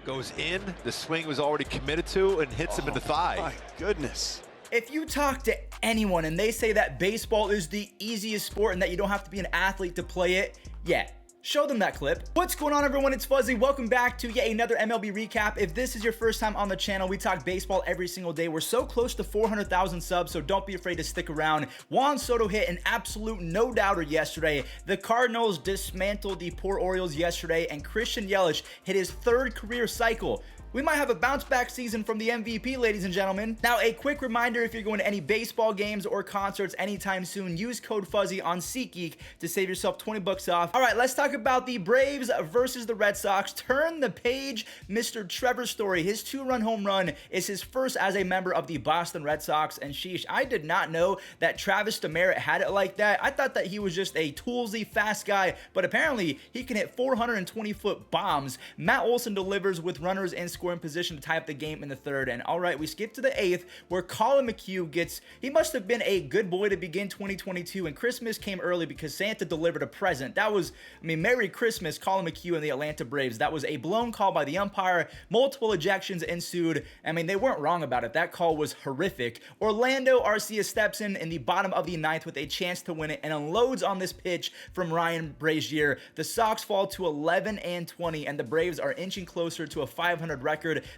Goes in, the swing was already committed to, and hits him in the thigh. My goodness. If you talk to anyone and they say that baseball is the easiest sport and that you don't have to be an athlete to play it, yeah, show them that clip. What's going on, everyone? It's Fuzzy. Welcome back to yet another MLB recap. If this is your first time on the channel, we talk baseball every single day. We're so close to 400,000 subs, so don't be afraid to stick around. Juan Soto hit an absolute no-doubter yesterday. The Cardinals dismantled the poor Orioles yesterday, and Christian Yelich hit his third career cycle. We might have a bounce back season from the MVP, ladies and gentlemen. Now, a quick reminder, if you're going to any baseball games or concerts anytime soon, use code Fuzzy on SeatGeek to save yourself 20 bucks off. All right, let's talk about the Braves versus the Red Sox. Turn the page, Mr. Trevor Story. His two-run home run is his first as a member of the Boston Red Sox, and sheesh, I did not know that Travis Demeritte had it like that. I thought that he was just a toolsy, fast guy, but apparently he can hit 420-foot bombs. Matt Olson delivers with runners in scoring position to tie up the game in the third. And all right, we skip to the eighth, where Colin McHugh he must have been a good boy to begin 2022, and Christmas came early because Santa delivered a present. That was, Merry Christmas, Colin McHugh and the Atlanta Braves. That was a blown call by the umpire. Multiple ejections ensued. They weren't wrong about it. That call was horrific. Orlando Arcia steps in the bottom of the ninth with a chance to win it and unloads on this pitch from Ryan Brazier. The Sox fall to 11-20, and the Braves are inching closer to a 500 record.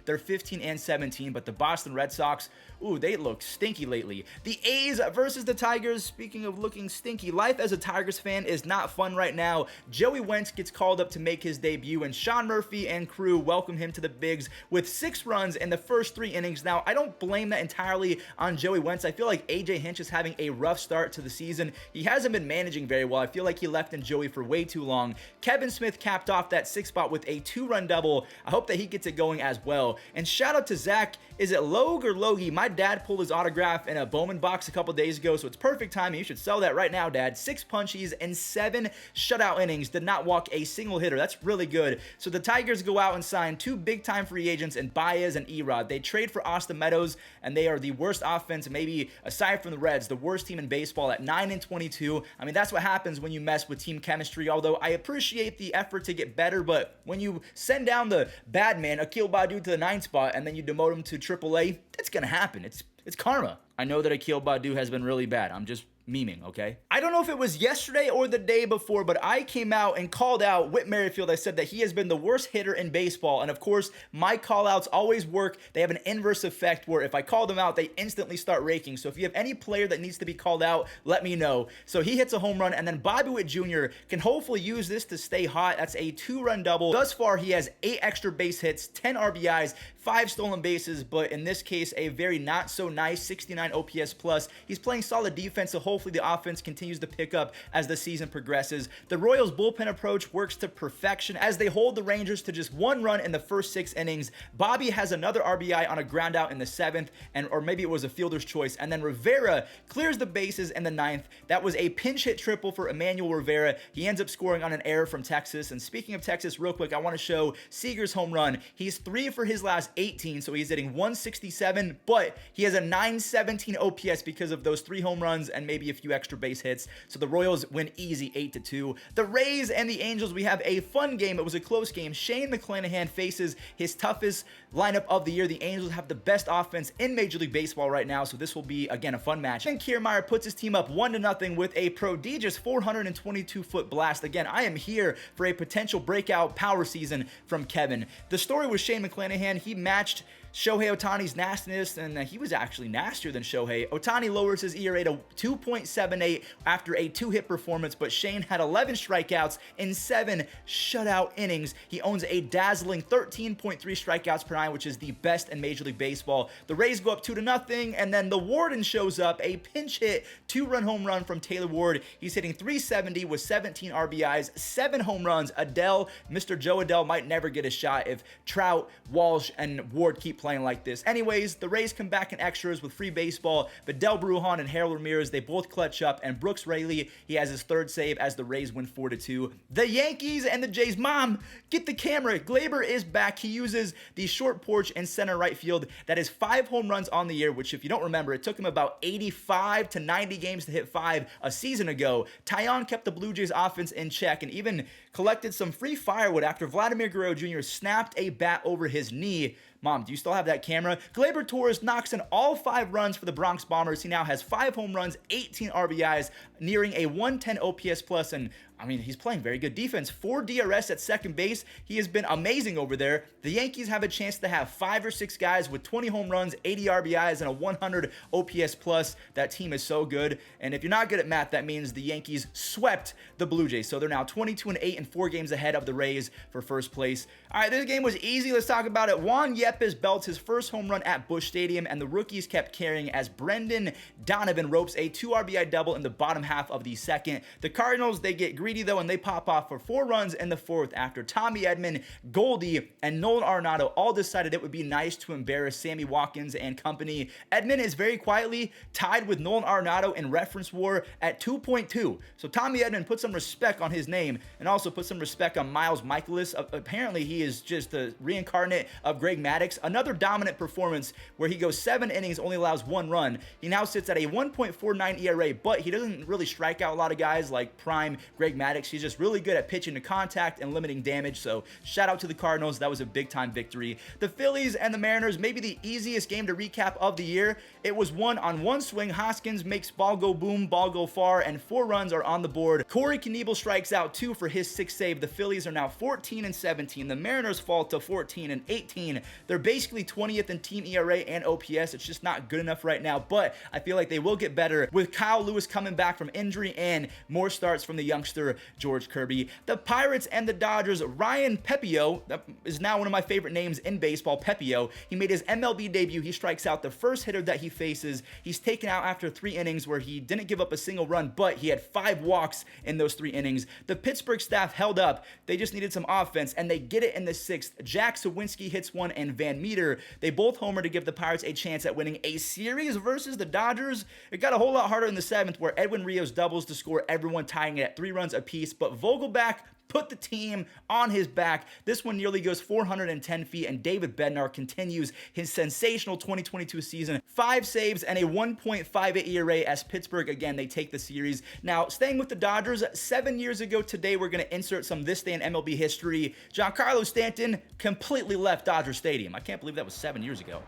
They're 15-17, but the Boston Red Sox, ooh, they look stinky lately. The A's versus the Tigers. Speaking of looking stinky, life as a Tigers fan is not fun right now. Joey Wentz gets called up to make his debut, and Sean Murphy and crew welcome him to the bigs with 6 runs in the first 3 innings. Now, I don't blame that entirely on Joey Wentz. I feel like AJ Hinch is having a rough start to the season. He hasn't been managing very well. I feel like he left in Joey for way too long. Kevin Smith capped off that 6th spot with a 2-run double. I hope that he gets it going as well. And shout out to Zach, is it Logue or Logie? My dad pulled his autograph in a Bowman box a couple days ago, so it's perfect timing. You should sell that right now, Dad. 6 punchies and 7 shutout innings. Did not walk a single hitter. That's really good. So the Tigers go out and sign 2 big-time free agents in Baez and Erod. They trade for Austin Meadows, and they are the worst offense, maybe aside from the Reds, the worst team in baseball at 9-22. That's what happens when you mess with team chemistry, although I appreciate the effort to get better, but when you send down the bad man, Akil Baddoo, to the 9th spot, and then you demote him to AAA, it's gonna happen. It's karma. I know that Akil Baddoo has been really bad. I'm just memeing, okay? I don't know if it was yesterday or the day before, but I came out and called out Whit Merrifield. I said that he has been the worst hitter in baseball, and of course, my call-outs always work. They have an inverse effect where if I call them out, they instantly start raking. So if you have any player that needs to be called out, let me know. So he hits a home run, and then Bobby Witt Jr. can hopefully use this to stay hot. That's a 2-run double. Thus far, he has 8 extra base hits, 10 RBIs, 5 stolen bases, but in this case, a very not so nice 69 OPS plus. He's playing solid defense, so hopefully the offense continues to pick up as the season progresses. The Royals bullpen approach works to perfection as they hold the Rangers to just 1 run in the first 6 innings. Bobby has another RBI on a ground out in the 7th, or maybe it was a fielder's choice, and then Rivera clears the bases in the 9th. That was a pinch hit triple for Emmanuel Rivera. He ends up scoring on an error from Texas. And speaking of Texas, real quick, I want to show Seager's home run. He's 3 for his last 18, so he's hitting 167, but he has a 917 OPS because of those 3 home runs and maybe a few extra base hits. So the Royals win easy 8-2. The Rays and the Angels, we have a fun game. It was a close game. Shane McClanahan faces his toughest lineup of the year. The Angels have the best offense in Major League Baseball right now, so this will be, again, a fun match. And Kiermaier puts his team up 1-0 with a prodigious 422-foot blast. Again, I am here for a potential breakout power season from Kevin. The story with Shane McClanahan, he matched Shohei Ohtani's nastiness, and he was actually nastier than Shohei. Ohtani lowers his ERA to 2.78 after a 2-hit performance, but Shane had 11 strikeouts in 7 shutout innings. He owns a dazzling 13.3 strikeouts per 9, which is the best in Major League Baseball. The Rays go up 2-0, and then the Warden shows up, a pinch hit 2-run home run from Taylor Ward. He's hitting 370 with 17 RBIs, 7 home runs. Mr. Joe Adele might never get a shot if Trout, Walsh, and Ward keep playing like this. Anyways, the Rays come back in extras with free baseball. Vidal Brujan and Harold Ramirez, they both clutch up, and Brooks Raley, he has his third save as the Rays win 4-2. The Yankees and the Jays, mom, get the camera. Gleyber is back. He uses the short porch in center right field. That is 5 home runs on the year, which if you don't remember, it took him about 85 to 90 games to hit 5 a season ago. Taillon kept the Blue Jays offense in check and even collected some free firewood after Vladimir Guerrero Jr. snapped a bat over his knee. Mom, do you still have that camera? Gleyber Torres knocks in all 5 runs for the Bronx Bombers. He now has 5 home runs, 18 RBIs, nearing a 110 OPS plus, and I mean, he's playing very good defense. 4 DRS at second base. He has been amazing over there. The Yankees have a chance to have 5 or 6 guys with 20 home runs, 80 RBIs, and a 100 OPS plus. That team is so good. And if you're not good at math, that means the Yankees swept the Blue Jays. So they're now 22-8 and 4 games ahead of the Rays for first place. All right, this game was easy. Let's talk about it. Juan Yepes belts his first home run at Busch Stadium, and the rookies kept carrying as Brendan Donovan ropes a 2 RBI double in the bottom half of the second. The Cardinals, they get greedy though, and they pop off for 4 runs in the fourth after Tommy Edman, Goldie, and Nolan Arenado all decided it would be nice to embarrass Sammy Watkins and company. Edman is very quietly tied with Nolan Arenado in reference war at 2.2. So Tommy Edman put some respect on his name and also put some respect on Miles Michaelis. Apparently he is just the reincarnate of Greg Maddux. Another dominant performance where he goes 7 innings, only allows 1 run. He now sits at a 1.49 ERA, but he doesn't really strike out a lot of guys like prime Greg Maddux. He's just really good at pitching to contact and limiting damage. So shout out to the Cardinals. That was a big time victory. The Phillies and the Mariners, maybe the easiest game to recap of the year. It was won on 1 swing. Hoskins makes ball go boom, ball go far, and 4 runs are on the board. Corey Knebel strikes out 2 for his 6th save. The Phillies are now 14-17. The Mariners fall to 14-18. They're basically 20th in team ERA and OPS. It's just not good enough right now, but I feel like they will get better with Kyle Lewis coming back from injury and more starts from the youngster George Kirby. The Pirates and the Dodgers, Ryan Pepio, that is now one of my favorite names in baseball, Pepio. He made his MLB debut. He strikes out the first hitter that he faces. He's taken out after 3 innings where he didn't give up a single run, but he had 5 walks in those 3 innings. The Pittsburgh staff held up. They just needed some offense, and they get it in the 6th. Jack Sawinski hits 1, and Van Meter, they both homer to give the Pirates a chance at winning a series versus the Dodgers. It got a whole lot harder in the 7th where Edwin Rios doubles to score, everyone tying it at 3 runs apiece, but Vogelback put the team on his back. This one nearly goes 410 feet, and David Bednar continues his sensational 2022 season. 5 saves and a 1.58 ERA as Pittsburgh, again, they take the series. Now, staying with the Dodgers, 7 years ago today, we're going to insert some this day in MLB history. Giancarlo Stanton completely left Dodger Stadium. I can't believe that was 7 years ago.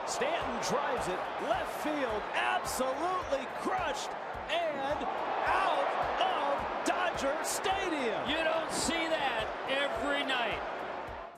Stanton drives it left field, absolutely crushed, and out of Dodger Stadium. You don't see that every night.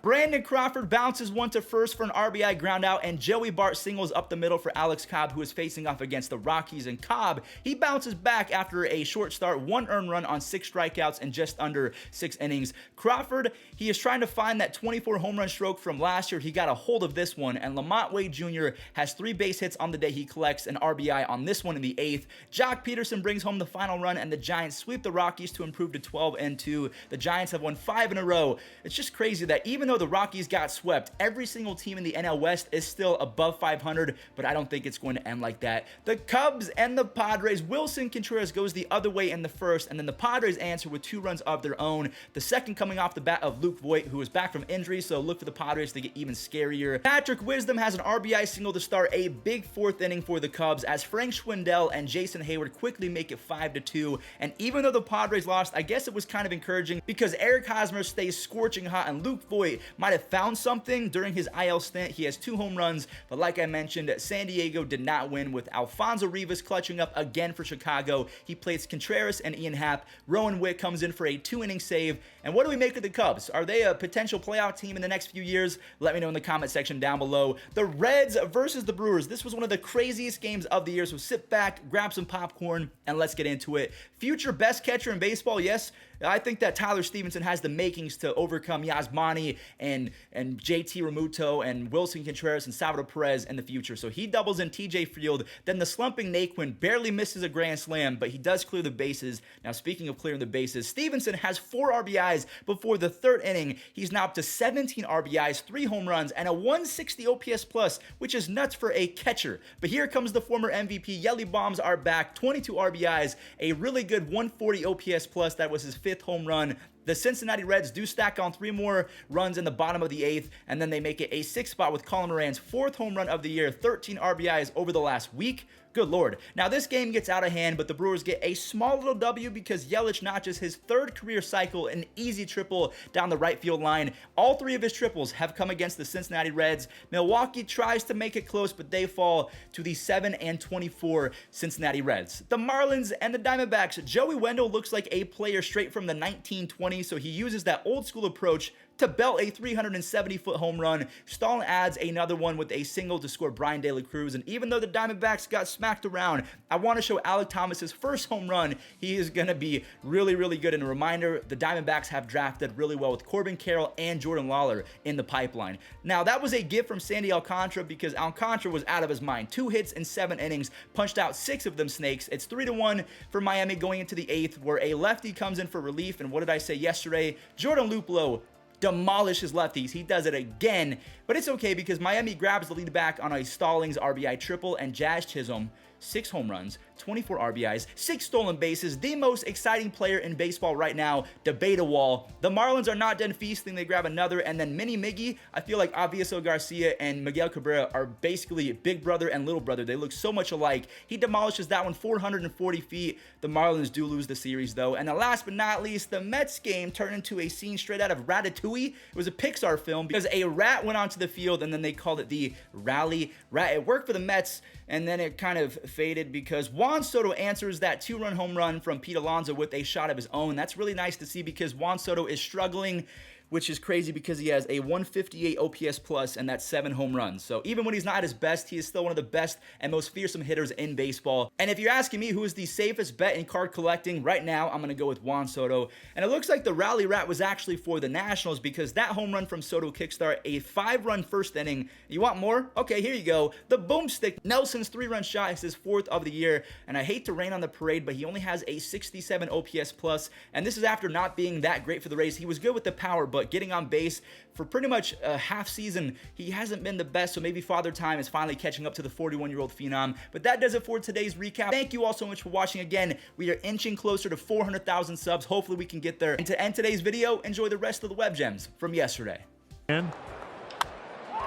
Brandon Crawford bounces 1 to first for an RBI ground out, and Joey Bart singles up the middle for Alex Cobb, who is facing off against the Rockies. And Cobb, he bounces back after a short start, 1 earned run on 6 strikeouts in just under 6 innings. Crawford, he is trying to find that 24 home run stroke from last year. He got a hold of this one, and Lamont Wade Jr. has 3 base hits on the day. He collects an RBI on this one in the 8th. Jock Peterson brings home the final run, and the Giants sweep the Rockies to improve to 12-2. The Giants have won 5 in a row. It's just crazy that even though the Rockies got swept, every single team in the NL West is still above 500, but I don't think it's going to end like that. The Cubs and the Padres, Wilson Contreras goes the other way in the 1st, and then the Padres answer with 2 runs of their own. The 2nd coming off the bat of Luke Voit, who is back from injury, so look for the Padres to get even scarier. Patrick Wisdom has an RBI single to start a big 4th inning for the Cubs as Frank Schwindel and Jason Hayward quickly make it 5-2, and even though the Padres lost, I guess it was kind of encouraging because Eric Hosmer stays scorching hot, and Luke Voit might have found something during his IL stint. He has 2 home runs, but like I mentioned, San Diego did not win with Alfonso Rivas clutching up again for Chicago. He plays Contreras and Ian Happ. Rowan Witt comes in for a 2-inning save. And what do we make of the Cubs? Are they a potential playoff team in the next few years? Let me know in the comment section down below. The Reds versus the Brewers. This was one of the craziest games of the year, so sit back, grab some popcorn, and let's get into it. Future best catcher in baseball, yes, I think that Tyler Stevenson has the makings to overcome Yasmani and JT Realmuto and Wilson Contreras and Salvador Perez in the future. So he doubles in TJ Field. Then the slumping Naquin barely misses a grand slam, but he does clear the bases. Now, speaking of clearing the bases, Stevenson has 4 RBIs before the 3rd inning. He's now up to 17 RBIs, 3 home runs, and a 160 OPS plus, which is nuts for a catcher. But here comes the former MVP. Yelich bombs are back, 22 RBIs, a really good 140 OPS plus. That was his 5th home run. The Cincinnati Reds do stack on 3 more runs in the bottom of the 8th, and then they make it a 6th spot with Colin Moran's 4th home run of the year, 13 RBIs over the last week. Good Lord. Now, this game gets out of hand, but the Brewers get a small little W because Yelich notches his 3rd career cycle, an easy triple down the right field line. All 3 of his triples have come against the Cincinnati Reds. Milwaukee tries to make it close, but they fall to the 7-24 Cincinnati Reds. The Marlins and the Diamondbacks. Joey Wendell looks like a player straight from the 1920s, so he uses that old school approach to belt a 370-foot home run. Stahlin adds another one with a single to score Brian De La Cruz. And even though the Diamondbacks got smacked around, I want to show Alec Thomas's first home run. He is going to be really, really good. And a reminder, the Diamondbacks have drafted really well with Corbin Carroll and Jordan Lawler in the pipeline. Now, that was a gift from Sandy Alcantara because Alcantara was out of his mind. 2 hits in 7 innings, punched out 6 of them snakes. It's 3-1 for Miami going into the 8th, where a lefty comes in for relief. And what did I say yesterday? Jordan Luplow demolishes lefties. He does it again, but it's okay because Miami grabs the lead back on a Stallings RBI triple, and Jazz Chisholm, 6 home runs, 24 RBIs, 6 stolen bases, the most exciting player in baseball right now, debate-a-wall. The Marlins are not done feasting. They grab another, and then Mini Miggy, I feel like Aviso Garcia and Miguel Cabrera are basically big brother and little brother. They look so much alike. He demolishes that one 440 feet. The Marlins do lose the series, though. And then last but not least, the Mets game turned into a scene straight out of Ratatouille. It was a Pixar film because a rat went onto the field, and then they called it the Rally Rat. It worked for the Mets, and then it kind of faded because Juan Soto answers that 2-run home run from Pete Alonso with a shot of his own. That's really nice to see because Juan Soto is struggling, which is crazy because he has a 158 OPS plus and that's 7 home runs. So even when he's not at his best, he is still one of the best and most fearsome hitters in baseball. And if you're asking me who is the safest bet in card collecting right now, I'm going to go with Juan Soto. And it looks like the Rally Rat was actually for the Nationals because that home run from Soto kickstart a 5-run first inning. You want more? Okay, here you go. The boomstick. Nelson's 3-run shot is his 4th of the year. And I hate to rain on the parade, but he only has a 67 OPS plus. And this is after not being that great for the Rays. He was good with the power, but getting on base for pretty much a half season, he hasn't been the best, so maybe Father Time is finally catching up to the 41-year-old phenom. But that does it for today's recap. Thank you all so much for watching. Again, we are inching closer to 400,000 subs. Hopefully we can get there. And to end today's video, enjoy the rest of the web gems from yesterday.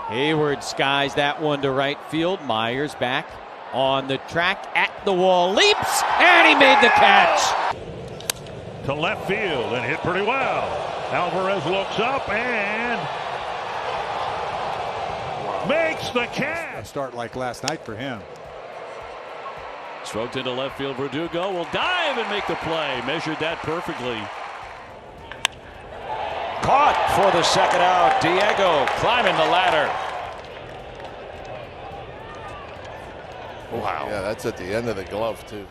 Hayward skies that one to right field. Myers back on the track at the wall, leaps, and he made the catch. To left field and hit pretty well. Alvarez looks up and makes the catch. A start like last night for him. Stroked into left field. Verdugo will dive and make the play. Measured that perfectly. Caught for the second out. Diego climbing the ladder. Wow. Yeah, that's at the end of the glove, too.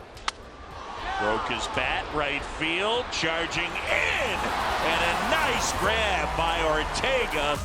Broke his bat, right field, charging in. And a nice grab by Ortega.